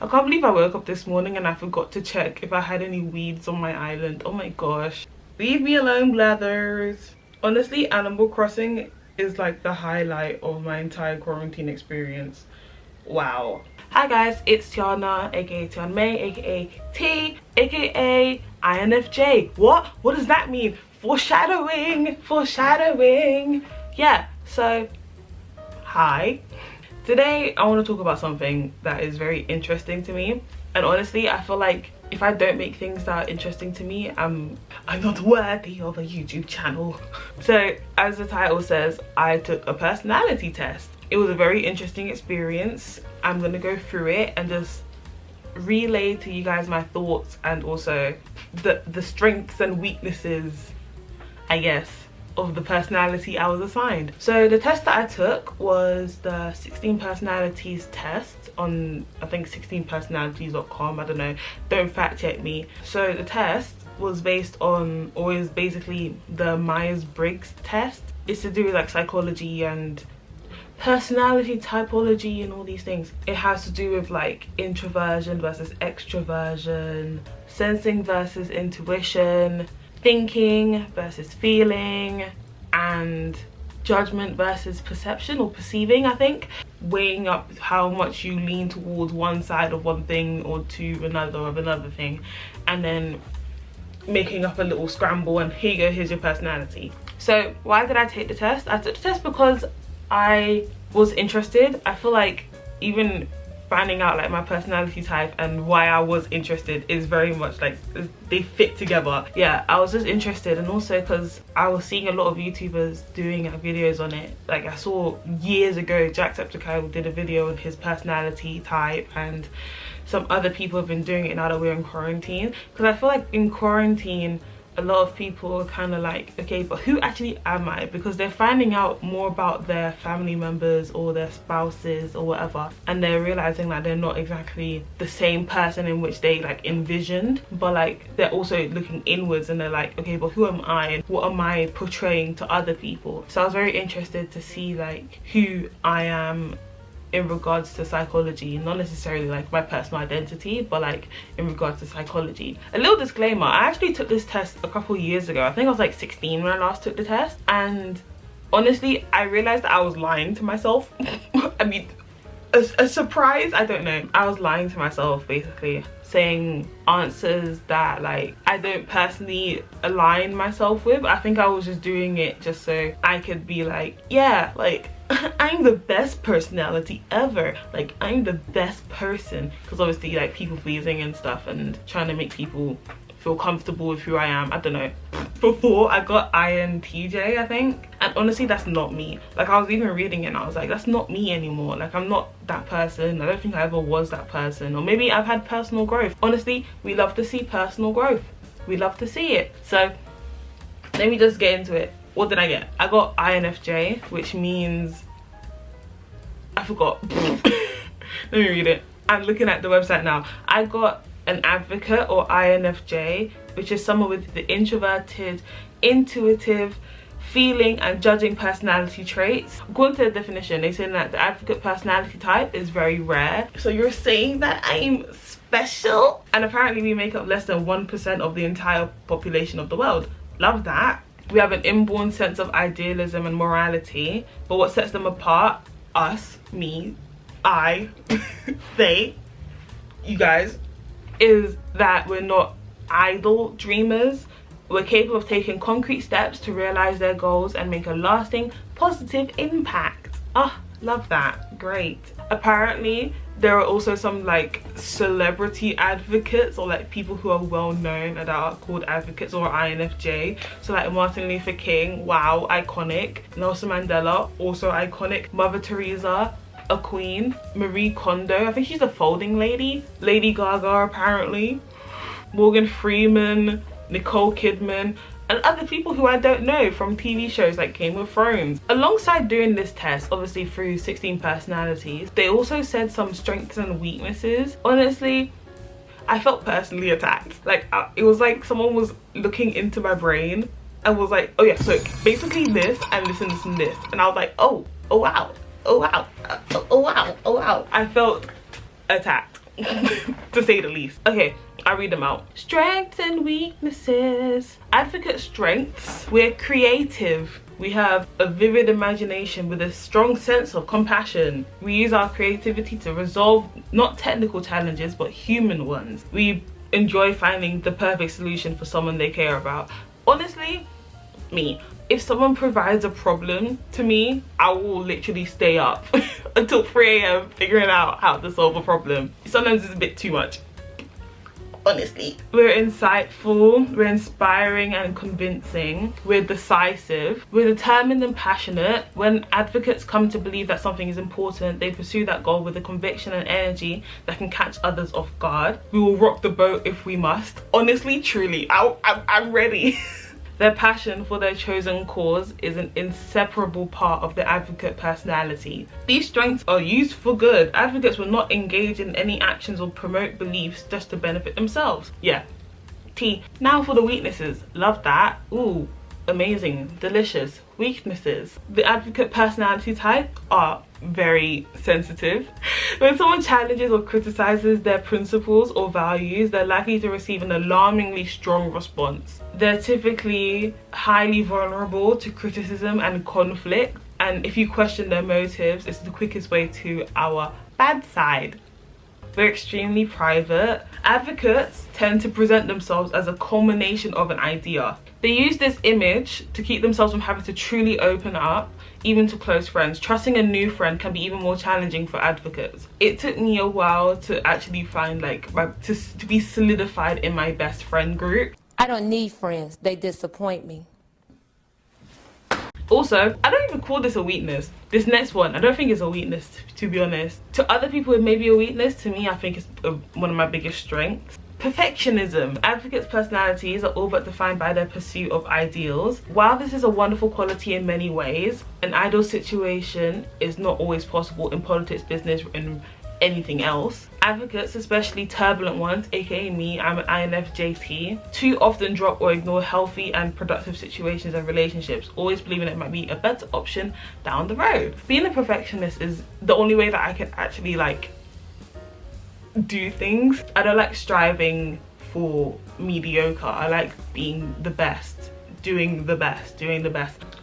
I can't believe I woke up this morning and I forgot to check if I had any weeds on my island. Oh my gosh. Leave me alone, blathers. Honestly, Animal Crossing is like the highlight of my entire quarantine experience. Wow. Hi guys, it's Tiana, aka Tian May, aka T, aka INFJ. What does that mean? Foreshadowing. Yeah, so hi. Today I want to talk about something that is very interesting to me, and honestly I feel like if I don't make things that are interesting to me, I'm not worthy of a YouTube channel. So as the title says, I took a personality test. It was a very interesting experience. I'm gonna go through it and just relay to you guys my thoughts and also the strengths and weaknesses, I guess, of the personality I was assigned. So the test that I took was the 16 personalities test on, I think, 16personalities.com. I don't know, don't fact check me. So the test was based on, or is basically the Myers-Briggs test. It's to do with like psychology and personality typology and all these things. It has to do with like introversion versus extroversion, sensing versus intuition, thinking versus feeling, and judgment versus perception or perceiving, I think. Weighing up how much you lean towards one side of one thing or to another of another thing, and then making up a little scramble and here you go, here's your personality. So why did I take the test? I took the test because I was interested. I feel like even finding out like my personality type and why I was interested is very much like they fit together. Yeah, I was just interested, and also because I was seeing a lot of YouTubers doing videos on it. Like I saw years ago Jacksepticeye did a video on his personality type, and some other people have been doing it now that we're in quarantine. Because I feel like in quarantine a lot of people are kind of like, okay, but who actually am I? Because they're finding out more about their family members or their spouses or whatever, and they're realizing that they're not exactly the same person in which they like envisioned, but like they're also looking inwards and they're like, okay, but who am I and what am I portraying to other people? So I was very interested to see like who I am in regards to psychology, not necessarily like my personal identity, but like in regards to psychology. A little disclaimer, I actually took this test a couple years ago. I think I was like 16 when I last took the test, and honestly I realized that I was lying to myself. I mean, a surprise, I don't know. I was lying to myself, basically saying answers that like I don't personally align myself with. I think I was just doing it just so I could be like, yeah, like I'm the best personality ever, like I'm the best person, because obviously like people pleasing and stuff and trying to make people feel comfortable with who I am. I don't know. Before I got INTJ, I think, and honestly that's not me. Like I was even reading it and I was like, that's not me anymore. Like I'm not that person. I don't think I ever was that person. Or maybe I've had personal growth. Honestly, we love to see personal growth. We love to see it. So let me just get into it. What did I get? I got INFJ, which means, I forgot. Let me read it. I'm looking at the website now. I got an advocate, or INFJ, which is someone with the introverted, intuitive, feeling and judging personality traits. According to the definition, they say that the advocate personality type is very rare. So you're saying that I'm special? And apparently we make up less than 1% of the entire population of the world. Love that. We have an inborn sense of idealism and morality, but what sets them apart, us, me, I, they, you guys, is that we're not idle dreamers. We're capable of taking concrete steps to realize their goals and make a lasting positive impact. Ah, love that. Great. Apparently there are also some like celebrity advocates, or like people who are well known that are called advocates, or INFJ. So like Martin Luther King, wow, iconic. Nelson Mandela, also iconic. Mother Teresa, a queen. Marie Kondo, I think she's a folding lady. Lady Gaga, apparently. Morgan Freeman, Nicole Kidman, and other people who I don't know from TV shows like Game of Thrones. Alongside doing this test, obviously through 16 personalities, they also said some strengths and weaknesses. Honestly, I felt personally attacked. Like it was like someone was looking into my brain and was like, oh yeah, so basically this and this and this and this. And I was like, oh wow, oh wow, oh wow, oh wow. I felt attacked. to say the least. Okay, I read them out. Strengths and weaknesses. Advocate strengths: we're creative. We have a vivid imagination with a strong sense of compassion. We use our creativity to resolve not technical challenges but human ones. We enjoy finding the perfect solution for someone they care about. Honestly, me. If someone provides a problem to me, I will literally stay up until 3 a.m. figuring out how to solve a problem. Sometimes it's a bit too much. Honestly, we're insightful, we're inspiring and convincing, we're decisive, we're determined and passionate. When advocates come to believe that something is important, they pursue that goal with a conviction and energy that can catch others off guard. We will rock the boat if we must. Honestly, truly, I'm ready. Their passion for their chosen cause is an inseparable part of the advocate personality. These strengths are used for good. Advocates will not engage in any actions or promote beliefs just to benefit themselves. Yeah. T. Now for the weaknesses. Love that. Ooh, amazing, delicious. Weaknesses. The advocate personality type are very sensitive. When someone challenges or criticizes their principles or values, they're likely to receive an alarmingly strong response. They're typically highly vulnerable to criticism and conflict, and if you question their motives, it's the quickest way to our bad side. They're extremely private. Advocates tend to present themselves as a culmination of an idea. They use this image to keep themselves from having to truly open up, even to close friends. Trusting a new friend can be even more challenging for advocates. It took me a while to actually find to be solidified in my best friend group. I don't need friends, they disappoint me. Also, I don't even call this a weakness. This next one, I don't think it's a weakness, to be honest. To other people it may be a weakness. To me, I think it's one of my biggest strengths. Perfectionism. Advocates' personalities are all but defined by their pursuit of ideals. While this is a wonderful quality in many ways, an ideal situation is not always possible in politics, business, and anything else. Advocates, especially turbulent ones, aka me, I'm an INFJT, too often drop or ignore healthy and productive situations and relationships, always believing it might be a better option down the road. Being a perfectionist is the only way that I can actually do things. I don't like striving for mediocre. I like being the best, doing the best.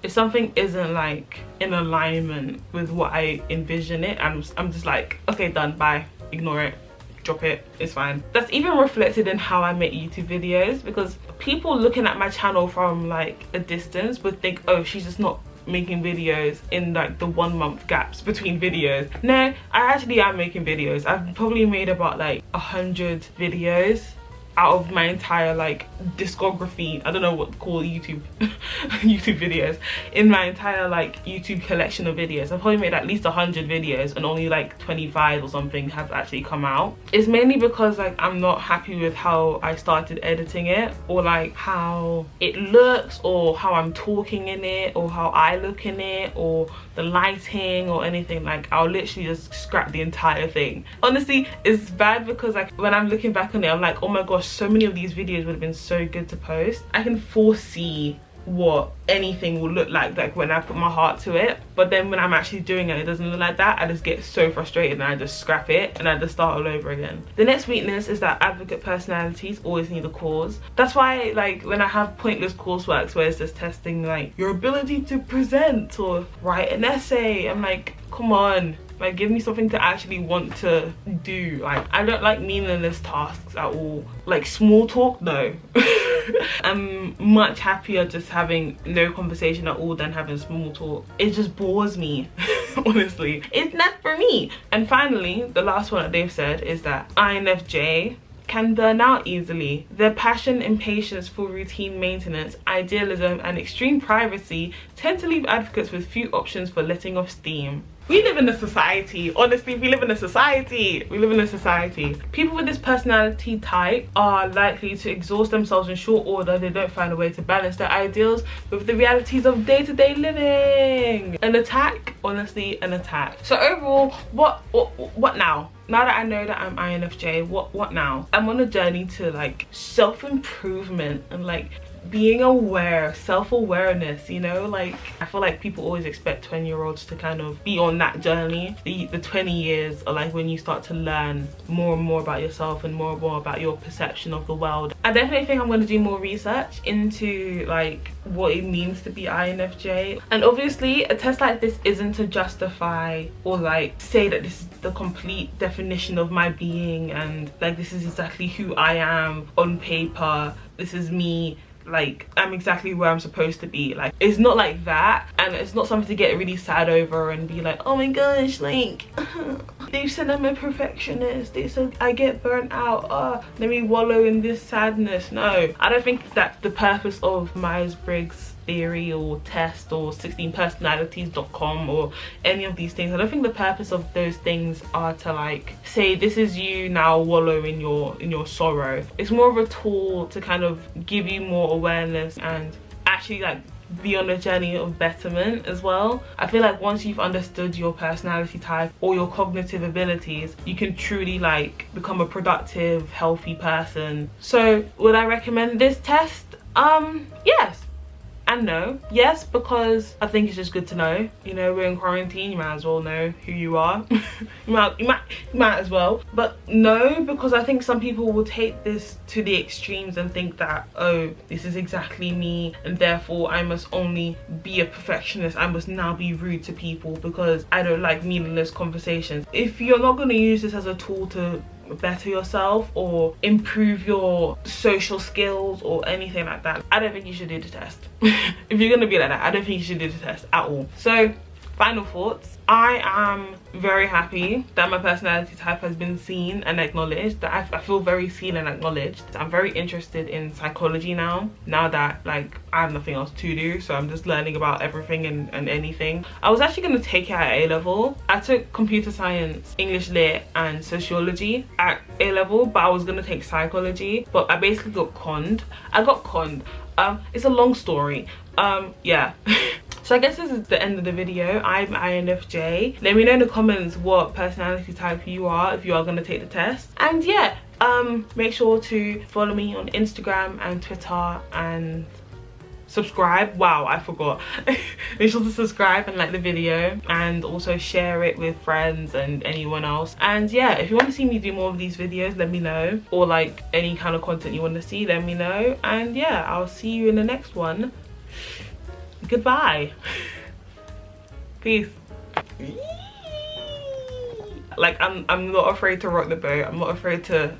If something isn't in alignment with what I envision it, I'm just like, okay, done, bye, ignore it, drop it, it's fine. That's even reflected in how I make YouTube videos, because people looking at my channel from a distance would think, oh, she's just not making videos in the 1 month gaps between videos. No, I actually am making videos. I've probably made about 100 videos out of my entire discography. I don't know what to call YouTube YouTube videos. In my entire YouTube collection of videos, I've probably made at least 100 videos, and only 25 or something have actually come out. It's mainly because I'm not happy with how I started editing it, or how it looks, or how I'm talking in it, or how I look in it, or the lighting, or anything. I'll literally just scrap the entire thing. Honestly, it's bad because when I'm looking back on it, I'm like, oh my gosh, so many of these videos would have been so good to post. I can foresee what anything will look like when I put my heart to it, but then when I'm actually doing it, it doesn't look like that. I just get so frustrated and I just scrap it and I just start all over again. The next weakness is that advocate personalities always need a cause. That's why when I have pointless coursework where it's just testing your ability to present or write an essay, I'm like, come on, give me something to actually want to do. I don't like meaningless tasks at all. Small talk, no. I'm much happier just having no conversation at all than having small talk. It just bores me. Honestly, it's not for me. And finally, the last one that they've said is that INFJ can burn out easily. Their passion, impatience for routine maintenance, idealism, and extreme privacy tend to leave advocates with few options for letting off steam. We live in a society. Honestly, we live in a society. People with this personality type are likely to exhaust themselves in short order if they don't find a way to balance their ideals with the realities of day-to-day living. An attack, honestly, an attack. So overall, what now? Now that I know that I'm INFJ, what now? I'm on a journey to self-improvement and being aware, self-awareness, you know, like I feel like people always expect 20-year-olds to kind of be on that journey. The 20 years are like when you start to learn more and more about yourself and more about your perception of the world. I definitely think I'm going to do more research into like what it means to be INFJ, and obviously a test like this isn't to justify or like say that this is the complete definition of my being and like this is exactly who I am on paper, this is me, like I'm exactly where I'm supposed to be. Like it's not like that, and it's not something to get really sad over and be like, oh my gosh, like they said I'm a perfectionist, they said I get burnt out, let me wallow in this sadness. No, I don't think that's the purpose of Myers-Briggs theory or test or 16personalities.com or any of these things. I don't think the purpose of those things are to like say this is you, now wallow in your sorrow. It's more of a tool to kind of give you more awareness and actually like be on a journey of betterment as well. I feel like once you've understood your personality type or your cognitive abilities, you can truly like become a productive, healthy person. So would I recommend this test? Yes and no. Yes, because I think it's just good to know, you know, we're in quarantine, you might as well know who you are. you might as well. But no, because I think some people will take this to the extremes and think that, oh, this is exactly me and therefore I must only be a perfectionist, I must now be rude to people because I don't like meaningless conversations. If you're not going to use this as a tool to better yourself or improve your social skills or anything like that, I don't think you should do the test. If you're gonna be like that, I don't think you should do the test at all. So final thoughts, I am very happy that my personality type has been seen and acknowledged, that I feel very seen and acknowledged. I'm very interested in psychology now that like I have nothing else to do, so I'm just learning about everything and anything. I was actually going to take it at A-level. I took computer science, English lit and sociology at A-level, but I was going to take psychology, but I basically got conned. It's a long story. Yeah. So I guess this is the end of the video. I'm INFJ. Let me know in the comments what personality type you are if you are going to take the test. And yeah, make sure to follow me on Instagram and Twitter and subscribe. Wow, I forgot. Make sure to subscribe and like the video and also share it with friends and anyone else. And yeah, if you want to see me do more of these videos, let me know, or like any kind of content you want to see, let me know. And yeah, I'll see you in the next one. Goodbye. Peace. Like I'm not afraid to rock the boat. I'm not afraid to